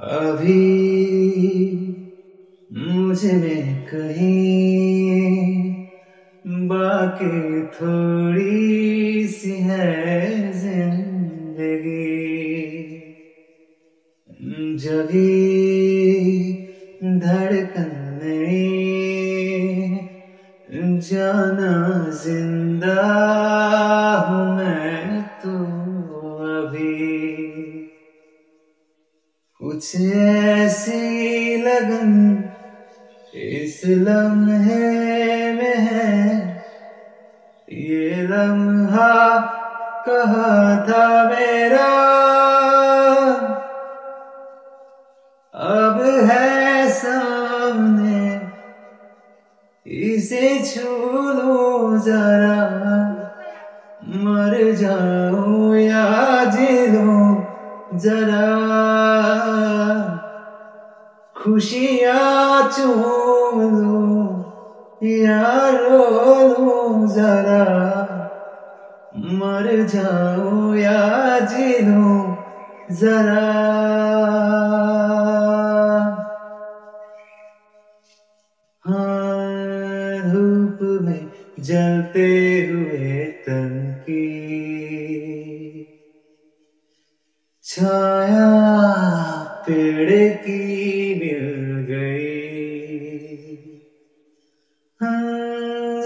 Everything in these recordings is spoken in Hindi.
अभी मुझ में कहीं बाकी थोड़ी सी है जिंदगी। जभी धड़कन नहीं जाना जिंदा हूँ मैं तो अभी। कुछ ऐसी लगन इस लम्हे में है, ये लम्हा कहाँ था मेरा, अब है सामने इसे छू लो जरा। मर जाऊं या जी लूं जरा, खुशियाँ चूम लूं या रो लूं जरा। मर जाऊं या जी लूं जरा। हाँ, धूप में जलते हुए तन की छाया पेड़ की मिल गई।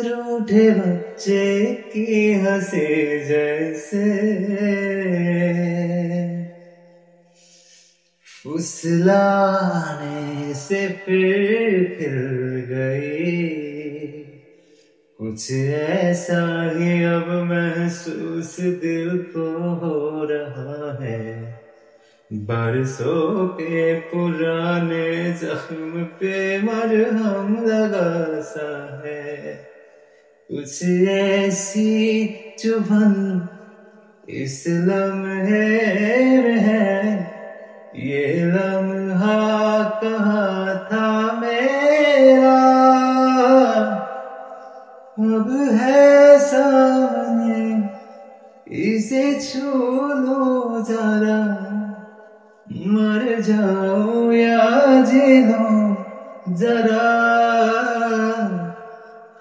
रूठे बच्चे की हंसी जैसे फुसलाने से फिर खिल गई। कुछ ऐसा ही अब महसूस दिल को हो रहा है, बरसों के पुराने जख्म पे मरहम लगा सा है। कुछ ऐसी चुभन इस लम्हे में है, ये लम्हा कहाँ था मेरा, अब है सामने इसे छू लो जरा। मर जाऊं या जी लूं जरा,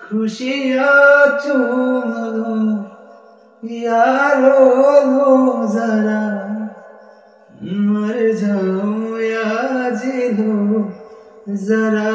खुशियाँ चूम लूं या रो लूं जरा। मर जाऊं या जी लूं जरा।